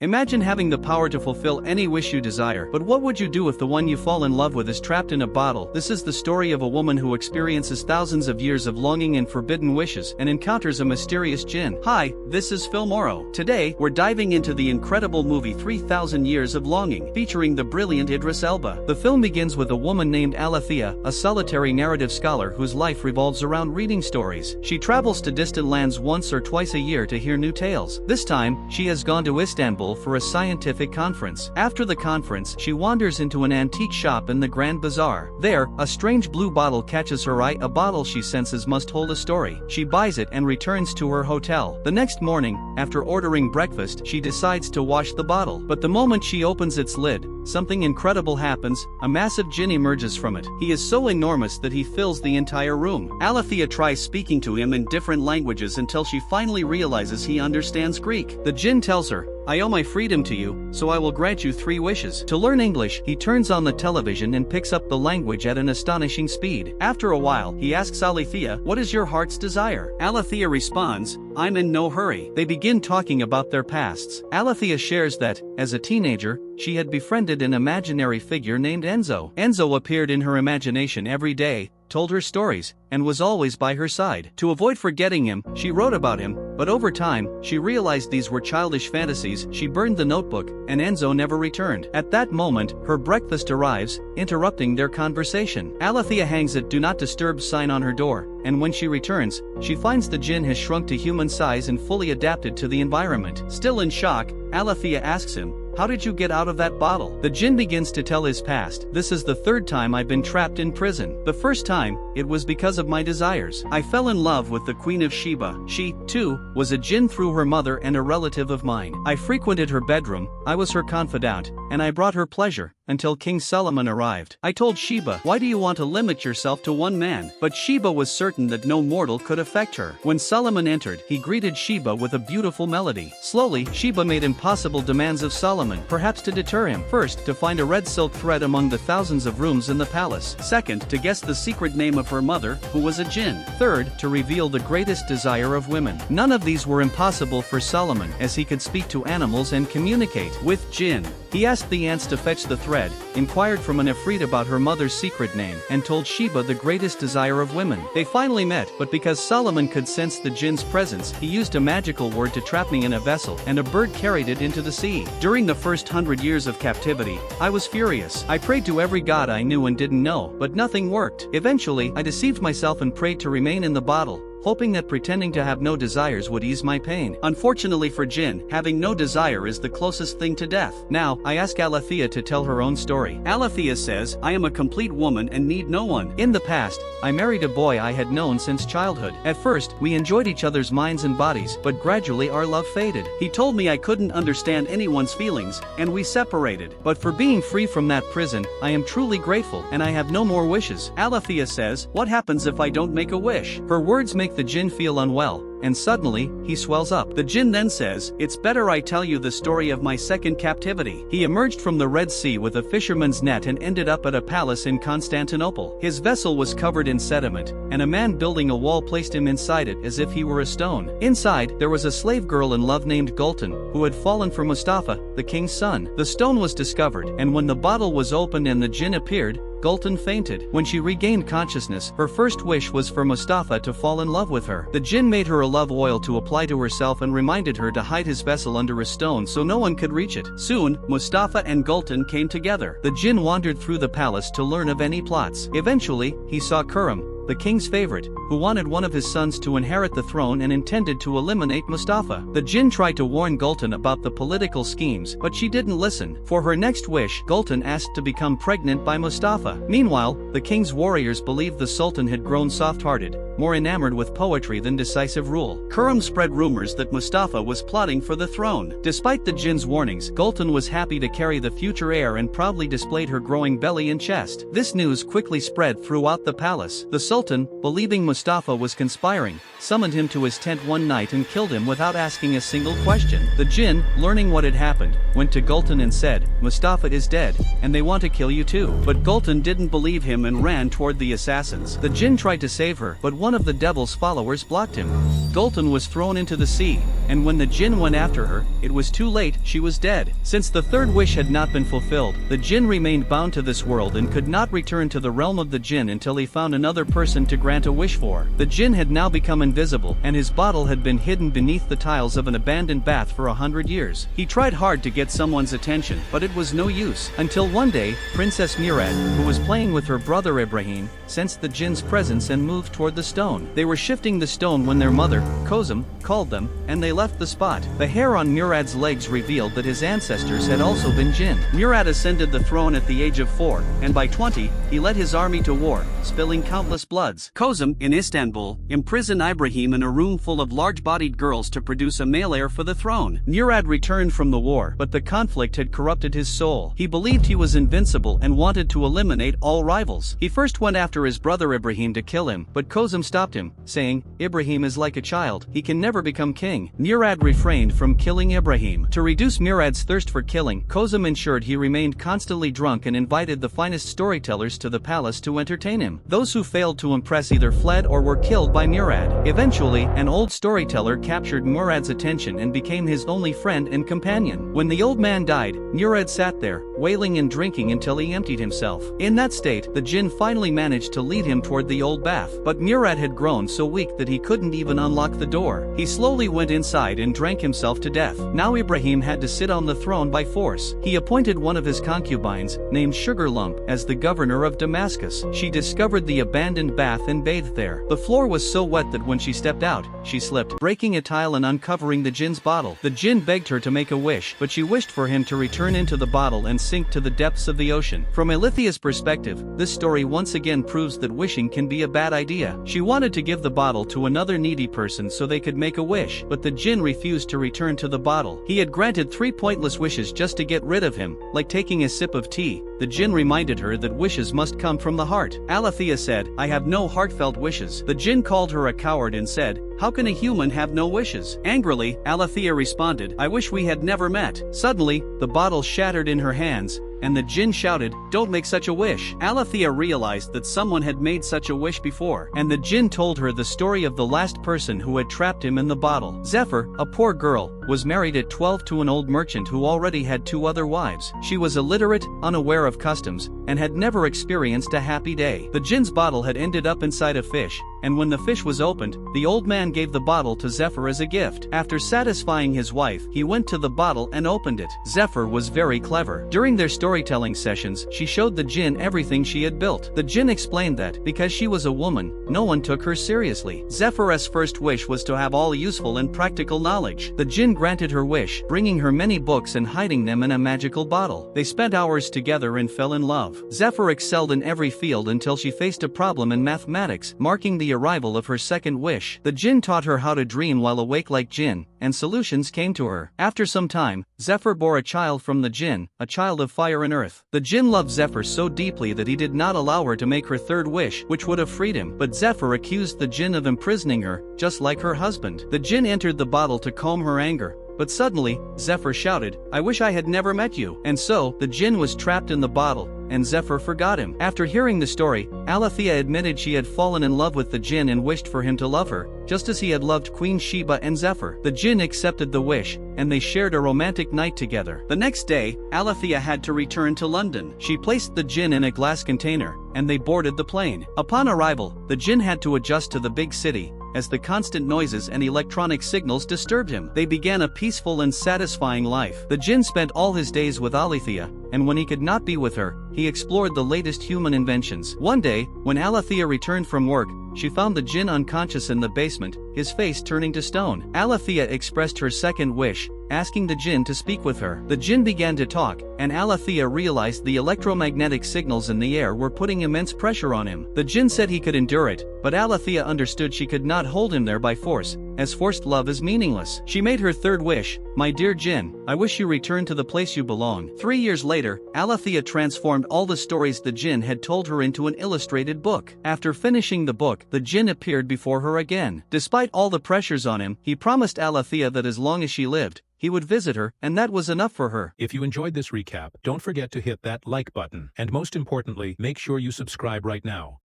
Imagine having the power to fulfill any wish you desire, but what would you do if the one you fall in love with is trapped in a bottle? This is the story of a woman who experiences thousands of years of longing and forbidden wishes and encounters a mysterious jinn. Hi, this is Filmoro. Today, we're diving into the incredible movie 3000 Years of Longing, featuring the brilliant Idris Elba. The film begins with a woman named Alethea, a solitary narrative scholar whose life revolves around reading stories. She travels to distant lands once or twice a year to hear new tales. This time, she has gone to Istanbul for a scientific conference. After the conference, she wanders into an antique shop in the Grand Bazaar. There, a strange blue bottle catches her eye, a bottle she senses must hold a story. She buys it and returns to her hotel. The next morning, after ordering breakfast, she decides to wash the bottle. But the moment she opens its lid, something incredible happens. A massive djinn emerges from it. He is so enormous that he fills the entire room. Alethea tries speaking to him in different languages until she finally realizes he understands Greek. The djinn tells her, "I owe my freedom to you, so I will grant you 3 wishes." To learn English, he turns on the television and picks up the language at an astonishing speed. After a while, he asks Alethea, "What is your heart's desire?" Alethea responds, "I'm in no hurry." They begin talking about their pasts. Alethea shares that, as a teenager, she had befriended an imaginary figure named Enzo. Enzo appeared in her imagination every day, told her stories, and was always by her side. To avoid forgetting him, she wrote about him, but over time, she realized these were childish fantasies. She burned the notebook, and Enzo never returned. At that moment, her breakfast arrives, interrupting their conversation. Alethea hangs a "Do Not Disturb" sign on her door, and when she returns, she finds the djinn has shrunk to human size and fully adapted to the environment. Still in shock, Alethea asks him, "How did you get out of that bottle?" The djinn begins to tell his past. "This is the 3rd time I've been trapped in prison. The first time, it was because of my desires. I fell in love with the Queen of Sheba. She, too, was a djinn through her mother and a relative of mine. I frequented her bedroom, I was her confidant, and I brought her pleasure, until King Solomon arrived. I told Sheba, 'Why do you want to limit yourself to one man?' But Sheba was certain that no mortal could affect her. When Solomon entered, he greeted Sheba with a beautiful melody. Slowly, Sheba made impossible demands of Solomon, perhaps to deter him. First, to find a red silk thread among the thousands of rooms in the palace. Second, to guess the secret name of her mother, who was a djinn. Third, to reveal the greatest desire of women. None of these were impossible for Solomon, as he could speak to animals and communicate with jinn. He asked the ants to fetch the thread, inquired from an Ifrit about her mother's secret name, and told Sheba the greatest desire of women. They finally met, but because Solomon could sense the jinn's presence, he used a magical word to trap me in a vessel, and a bird carried it into the sea. During the first 100 years of captivity, I was furious. I prayed to every god I knew and didn't know, but nothing worked. Eventually, I deceived myself and prayed to remain in the bottle, hoping that pretending to have no desires would ease my pain. Unfortunately for jinn, having no desire is the closest thing to death. Now, I ask Alethea to tell her own story. Alethea says, "I am a complete woman and need no one. In the past, I married a boy I had known since childhood. At first, we enjoyed each other's minds and bodies, but gradually our love faded. He told me I couldn't understand anyone's feelings, and we separated. But for being free from that prison, I am truly grateful, and I have no more wishes." Alethea says, "What happens if I don't make a wish?" Her words make the djinn feel unwell, and suddenly, he swells up. The djinn then says, "It's better I tell you the story of my second captivity." He emerged from the Red Sea with a fisherman's net and ended up at a palace in Constantinople. His vessel was covered in sediment, and a man building a wall placed him inside it as if he were a stone. Inside, there was a slave girl in love named Gultan, who had fallen for Mustafa, the king's son. The stone was discovered, and when the bottle was opened and the djinn appeared, Gultan fainted. When she regained consciousness, her first wish was for Mustafa to fall in love with her. The djinn made her a love oil to apply to herself and reminded her to hide his vessel under a stone so no one could reach it. Soon, Mustafa and Gultan came together. The djinn wandered through the palace to learn of any plots. Eventually, he saw Khurram, the king's favorite, who wanted one of his sons to inherit the throne and intended to eliminate Mustafa. The djinn tried to warn Gultan about the political schemes, but she didn't listen. For her next wish, Gultan asked to become pregnant by Mustafa. Meanwhile, the king's warriors believed the sultan had grown soft-hearted, more enamored with poetry than decisive rule. Khurram spread rumors that Mustafa was plotting for the throne. Despite the djinn's warnings, Gultan was happy to carry the future heir and proudly displayed her growing belly and chest. This news quickly spread throughout the palace. The sultan Gultan, believing Mustafa was conspiring, summoned him to his tent one night and killed him without asking a single question. The jinn, learning what had happened, went to Gultan and said, "Mustafa is dead, and they want to kill you too." But Gultan didn't believe him and ran toward the assassins. The jinn tried to save her, but one of the devil's followers blocked him. Gultan was thrown into the sea, and when the jinn went after her, it was too late, she was dead. Since the third wish had not been fulfilled, the jinn remained bound to this world and could not return to the realm of the jinn until he found another person to grant a wish for. The jinn had now become invisible, and his bottle had been hidden beneath the tiles of an abandoned bath for 100 years. He tried hard to get someone's attention, but it was no use. Until one day, Princess Murad, who was playing with her brother Ibrahim, sensed the jinn's presence and moved toward the stone. They were shifting the stone when their mother, Kozum, called them, and they left the spot. The hair on Murad's legs revealed that his ancestors had also been jinn. Murad ascended the throne at the age of 4, and by 20, he led his army to war, spilling countless bloods. Kozum, in Istanbul, imprisoned Ibrahim in a room full of large-bodied girls to produce a male heir for the throne. Murad returned from the war, but the conflict had corrupted his soul. He believed he was invincible and wanted to eliminate all rivals. He first went after his brother Ibrahim to kill him, but Kozum stopped him, saying, "Ibrahim is like a child, he can never become king." Murad refrained from killing Ibrahim. To reduce Murad's thirst for killing, Kozum ensured he remained constantly drunk and invited the finest storytellers to the palace to entertain him. Those who failed to impress either fled or were killed by Murad. Eventually, an old storyteller captured Murad's attention and became his only friend and companion. When the old man died, Murad sat there, wailing and drinking until he emptied himself. In that state, the jinn finally managed to lead him toward the old bath. But Murad had grown so weak that he couldn't even unlock the door. He slowly went inside and drank himself to death. Now Ibrahim had to sit on the throne by force. He appointed one of his concubines, named Sugar Lump, as the governor of Damascus. She discovered the abandoned bath and bathed there. The floor was so wet that when she stepped out, she slipped, breaking a tile and uncovering the jinn's bottle. The jinn begged her to make a wish, but she wished for him to return into the bottle and sink to the depths of the ocean. From Alithia's perspective, this story once again proves that wishing can be a bad idea. She wanted to give the bottle to another needy person so they could make a wish, but the jinn refused to return to the bottle. He had granted 3 pointless wishes just to get rid of him, like taking a sip of tea. The jinn reminded her that wishes must come from the heart. Alethea said, "I have no heartfelt wishes." The jinn called her a coward and said, "How can a human have no wishes?" Angrily, Alethea responded, "I wish we had never met." Suddenly, the bottle shattered in her hands, and the jinn shouted, "Don't make such a wish." Alethea realized that someone had made such a wish before, and the jinn told her the story of the last person who had trapped him in the bottle. Zephyr, a poor girl, was married at 12 to an old merchant who already had 2 other wives. She was illiterate, unaware of customs, and had never experienced a happy day. The jinn's bottle had ended up inside a fish, and when the fish was opened, the old man gave the bottle to Zephyr as a gift. After satisfying his wife, he went to the bottle and opened it. Zephyr was very clever. During their storytelling sessions, she showed the jinn everything she had built. The jinn explained that, because she was a woman, no one took her seriously. Zephyr's first wish was to have all useful and practical knowledge. The jinn granted her wish, bringing her many books and hiding them in a magical bottle. They spent hours together and fell in love. Zephyr excelled in every field until she faced a problem in mathematics, marking the arrival of her second wish. The jinn taught her how to dream while awake like jinn, and solutions came to her. After some time, Zephyr bore a child from the jinn, a child of fire and earth. The jinn loved Zephyr so deeply that he did not allow her to make her third wish, which would have freed him. But Zephyr accused the jinn of imprisoning her, just like her husband. The jinn entered the bottle to calm her anger. But suddenly, Zephyr shouted, "I wish I had never met you." And so, the jinn was trapped in the bottle, and Zephyr forgot him. After hearing the story, Alethea admitted she had fallen in love with the jinn and wished for him to love her, just as he had loved Queen Sheba and Zephyr. The jinn accepted the wish, and they shared a romantic night together. The next day, Alethea had to return to London. She placed the jinn in a glass container, and they boarded the plane. Upon arrival, the jinn had to adjust to the big city, as the constant noises and electronic signals disturbed him. They began a peaceful and satisfying life. The jinn spent all his days with Alethea, and when he could not be with her, he explored the latest human inventions. One day, when Alethea returned from work, she found the jinn unconscious in the basement, his face turning to stone. Alethea expressed her second wish, asking the jinn to speak with her. The jinn began to talk, and Alethea realized the electromagnetic signals in the air were putting immense pressure on him. The jinn said he could endure it, but Alethea understood she could not hold him there by force, as forced love is meaningless. She made her third wish: "My dear Jinn, I wish you return to the place you belong." 3 years later, Alethea transformed all the stories the Jinn had told her into an illustrated book. After finishing the book, the Jinn appeared before her again. Despite all the pressures on him, he promised Alethea that as long as she lived, he would visit her, and that was enough for her. If you enjoyed this recap, don't forget to hit that like button, and most importantly, make sure you subscribe right now.